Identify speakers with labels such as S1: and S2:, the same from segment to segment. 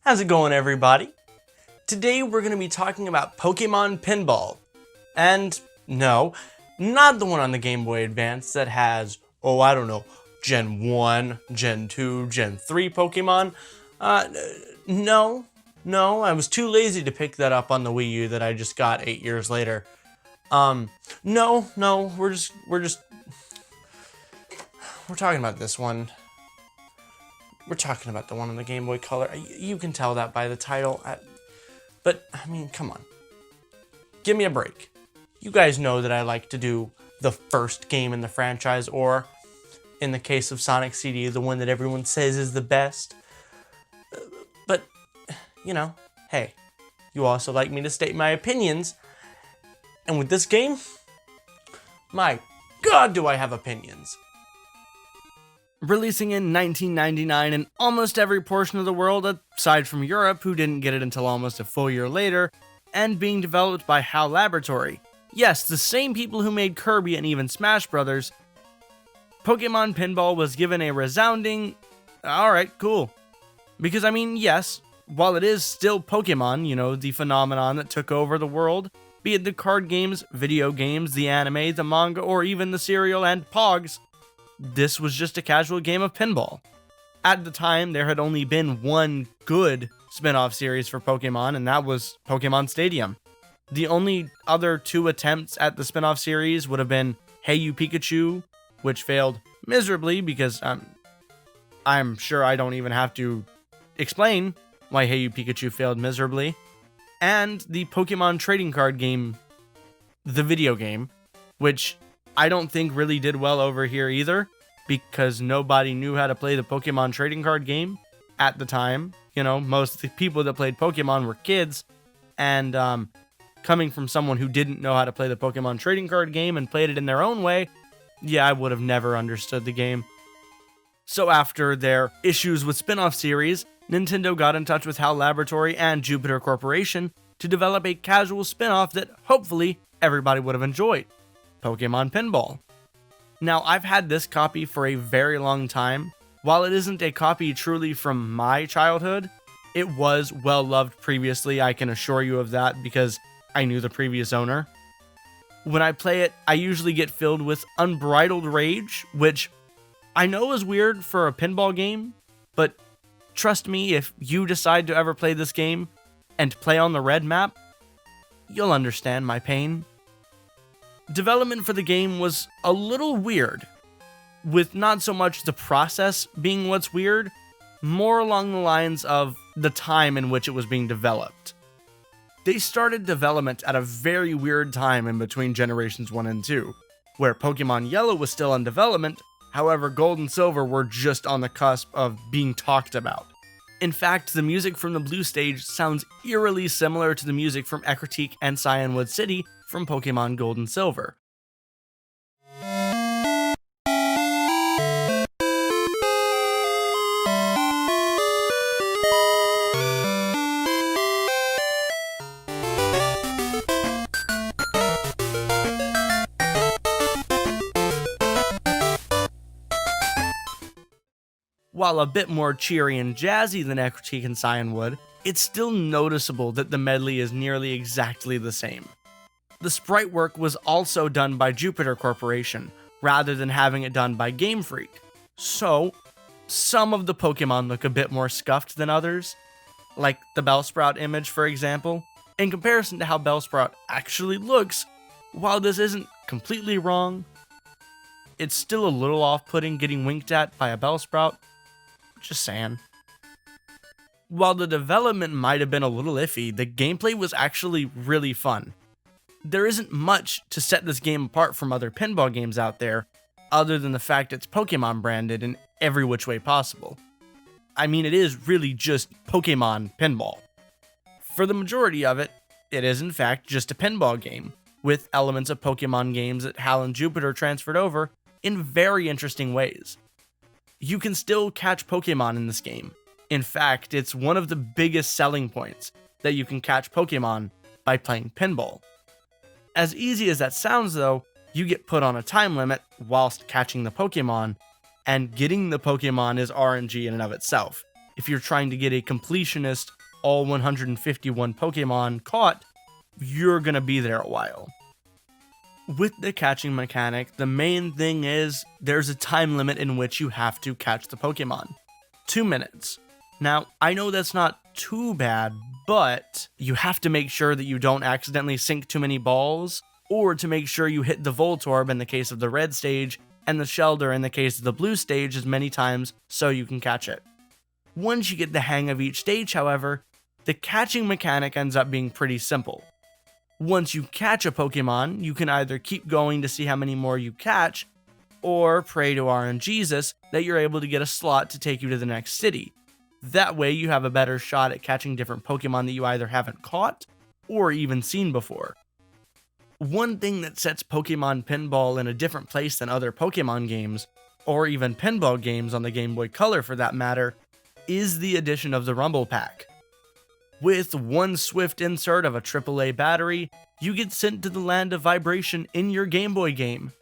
S1: How's it going, everybody? Today we're going to be talking about Pokemon Pinball. And no, not the one on the Game Boy Advance that has, I don't know, Gen 1, Gen 2, Gen 3 Pokemon. No, I was too lazy to pick that up on the Wii U that I just got 8 years later. No, we're talking about this one. We're talking about the one on the Game Boy Color. You can tell that by the title. But, I mean, come on. Give me a break. You guys know that I like to do the first game in the franchise, or, in the case of Sonic CD, the one that everyone says is the best. But, you know, hey, you also like me to state my opinions. And with this game, my God, do I have opinions.
S2: Releasing in 1999 in almost every portion of the world, aside from Europe, who didn't get it until almost a full year later, and being developed by HAL Laboratory. Yes, the same people who made Kirby and even Smash Brothers. Pokemon Pinball was given a resounding, alright, cool. Because I mean, yes, while it is still Pokemon, the phenomenon that took over the world, be it the card games, video games, the anime, the manga, or even the cereal and Pogs, this was just a casual game of pinball. At the time, there had only been one good spin-off series for Pokemon, and that was Pokemon Stadium. The only other two attempts at the spin-off series would have been Hey You Pikachu, which failed miserably because I'm sure I don't even have to explain why Hey You Pikachu failed miserably, and the Pokemon trading card game, the video game, which I don't think really did well over here either, because nobody knew how to play the Pokemon trading card game at the time. Most of the people that played Pokemon were kids, and coming from someone who didn't know how to play the Pokemon trading card game and played it in their own way, I would have never understood the game. So after their issues with spin-off series, Nintendo got in touch with HAL Laboratory and Jupiter Corporation to develop a casual spin-off that hopefully everybody would have enjoyed. Pokemon Pinball. Now, I've had this copy for a very long time. While it isn't a copy truly from my childhood, it was well loved previously, I can assure you of that, because I knew the previous owner. When I play it, I usually get filled with unbridled rage, which I know is weird for a pinball game, but trust me, if you decide to ever play this game and play on the red map, you'll understand my pain. Development for the game was a little weird, with not so much the process being what's weird, more along the lines of the time in which it was being developed. They started development at a very weird time in between generations 1 and 2, where Pokemon Yellow was still in development, however Gold and Silver were just on the cusp of being talked about. In fact, the music from the Blue stage sounds eerily similar to the music from Ecruteak and Cyanwood City from Pokemon Gold and Silver. While a bit more cheery and jazzy than Ecruteak and Cyanwood, it's still noticeable that the medley is nearly exactly the same. The sprite work was also done by Jupiter Corporation, rather than having it done by Game Freak. So, some of the Pokemon look a bit more scuffed than others, like the Bellsprout image for example. In comparison to how Bellsprout actually looks, while this isn't completely wrong, it's still a little off-putting getting winked at by a Bellsprout. Just saying. While the development might have been a little iffy, the gameplay was actually really fun. There isn't much to set this game apart from other pinball games out there, other than the fact it's Pokemon branded in every which way possible. I mean, it is really just Pokemon Pinball. For the majority of it, it is in fact just a pinball game, with elements of Pokemon games that HAL and Jupiter transferred over in very interesting ways. You can still catch Pokemon in this game. In fact, it's one of the biggest selling points, that you can catch Pokemon by playing pinball. As easy as that sounds though, you get put on a time limit whilst catching the Pokemon, and getting the Pokemon is RNG in and of itself. if you're trying to get a completionist, all 151 Pokemon caught, you're gonna be there a while. With the catching mechanic, the main thing is there's a time limit in which you have to catch the Pokemon. 2 minutes. Now, I know that's not too bad, but you have to make sure that you don't accidentally sink too many balls, or to make sure you hit the Voltorb in the case of the red stage, and the Shelder in the case of the blue stage as many times so you can catch it. Once you get the hang of each stage, however, the catching mechanic ends up being pretty simple. Once you catch a Pokemon, you can either keep going to see how many more you catch, or pray to RNGesus that you're able to get a slot to take you to the next city. That way you have a better shot at catching different Pokemon that you either haven't caught, or even seen before. One thing that sets Pokemon Pinball in a different place than other Pokemon games, or even pinball games on the Game Boy Color for that matter, is the addition of the Rumble Pack. With one swift insert of a AAA battery, you get sent to the land of vibration in your Game Boy game.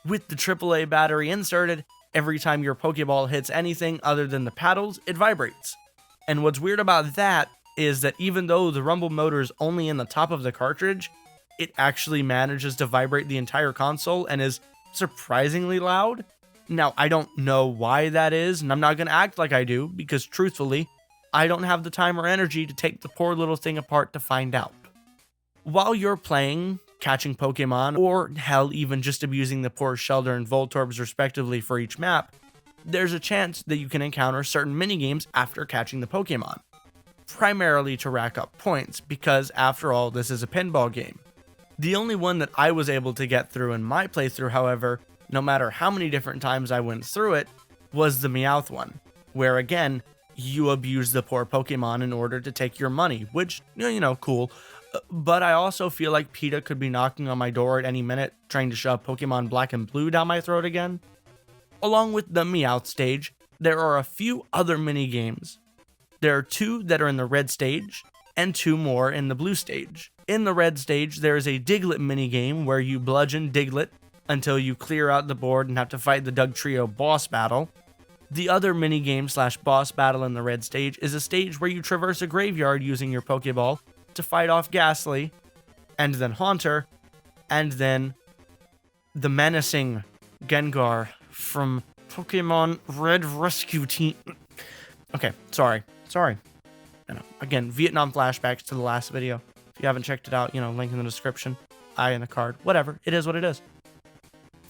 S2: With the AAA battery inserted, every time your Pokeball hits anything other than the paddles, it vibrates. And what's weird about that is that even though the rumble motor is only in the top of the cartridge, it actually manages to vibrate the entire console and is surprisingly loud. Now, I don't know why that is, and I'm not going to act like I do, because truthfully, I don't have the time or energy to take the poor little thing apart to find out. While you're playing, catching Pokemon, or hell, even just abusing the poor Shelder and Voltorbs respectively for each map, there's a chance that you can encounter certain minigames after catching the Pokemon. Primarily to rack up points, because after all, this is a pinball game. The only one that I was able to get through in my playthrough, however, no matter how many different times I went through it, was the Meowth one, where again, you abuse the poor Pokemon in order to take your money, which, cool. But I also feel like PETA could be knocking on my door at any minute, trying to shove Pokemon Black and Blue down my throat again. Along with the Meowth stage, there are a few other mini-games. There are 2 that are in the red stage, and 2 more in the blue stage. In the red stage, there is a Diglett minigame where you bludgeon Diglett until you clear out the board and have to fight the Doug Trio boss battle. The other minigame / boss battle in the red stage is a stage where you traverse a graveyard using your Pokeball to fight off Ghastly, and then Haunter, and then the menacing Gengar from Pokemon Red Rescue Team. Okay, sorry. Again, Vietnam flashbacks to the last video. If you haven't checked it out, link in the description, eye in the card, whatever. It is what it is.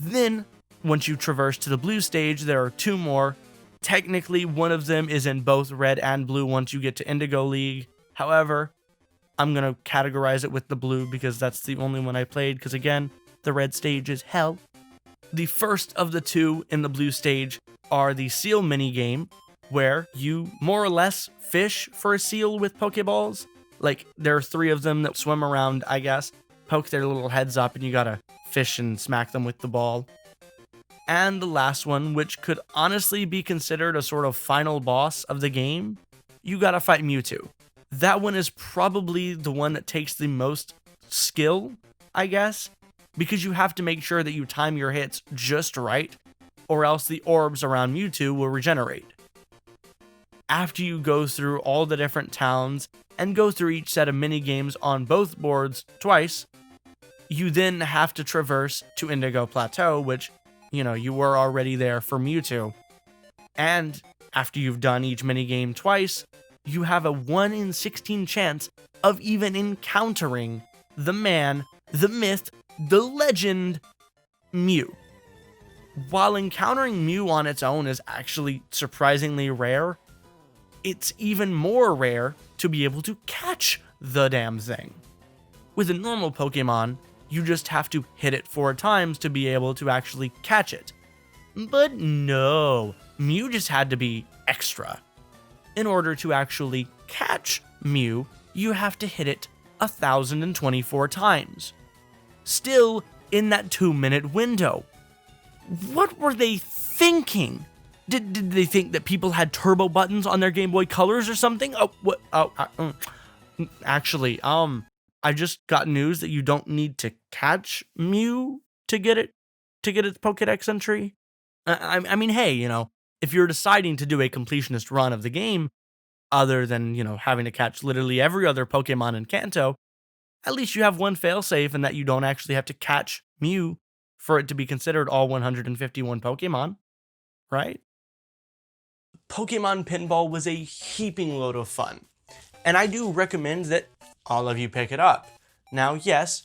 S2: Then, once you traverse to the blue stage, there are 2 more. Technically, one of them is in both red and blue once you get to Indigo League. However, I'm going to categorize it with the blue because that's the only one I played, because again, the red stage is hell. The first of the 2 in the blue stage are the seal minigame, where you more or less fish for a seal with Pokeballs. Like, there are 3 of them that swim around, I guess, poke their little heads up, and you gotta fish and smack them with the ball. And the last one, which could honestly be considered a sort of final boss of the game, you gotta fight Mewtwo. That one is probably the one that takes the most skill, I guess, because you have to make sure that you time your hits just right, or else the orbs around Mewtwo will regenerate. After you go through all the different towns and go through each set of minigames on both boards twice, you then have to traverse to Indigo Plateau, which, you were already there for Mewtwo. And after you've done each minigame twice, you have a 1 in 16 chance of even encountering the man, the myth, the legend, Mew. While encountering Mew on its own is actually surprisingly rare, it's even more rare to be able to catch the damn thing. With a normal Pokemon, you just have to hit it 4 times to be able to actually catch it. But no, Mew just had to be extra. In order to actually catch Mew, you have to hit it 1,024 times. Still in that 2-minute window. What were they thinking? Did they think that people had turbo buttons on their Game Boy Colors or something? Actually, I just got news that you don't need to catch Mew to get its Pokédex entry. I mean, hey, if you're deciding to do a completionist run of the game, other than, having to catch literally every other Pokemon in Kanto, at least you have one failsafe in that you don't actually have to catch Mew for it to be considered all 151 Pokemon, right?
S1: Pokemon Pinball was a heaping load of fun, and I do recommend that all of you pick it up. Now, yes,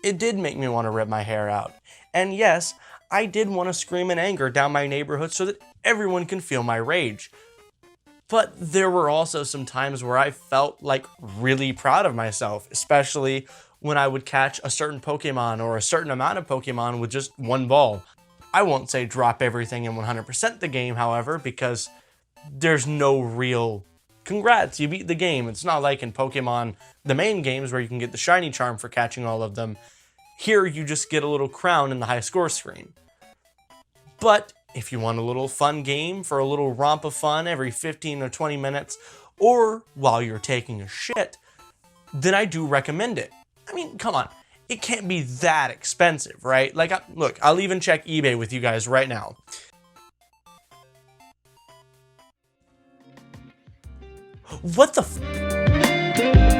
S1: it did make me want to rip my hair out, and yes, I did want to scream in anger down my neighborhood so that everyone can feel my rage. But there were also some times where I felt like really proud of myself, especially when I would catch a certain Pokemon or a certain amount of Pokemon with just one ball. I won't say drop everything and 100% the game, however, because there's no real congrats, you beat the game. It's not like in Pokemon, the main games, where you can get the shiny charm for catching all of them. Here you just get a little crown in the high score screen. But if you want a little fun game for a little romp of fun every 15 or 20 minutes, or while you're taking a shit, then I do recommend it. I mean, come on, it can't be that expensive, right? Like, look, I'll even check eBay with you guys right now. What the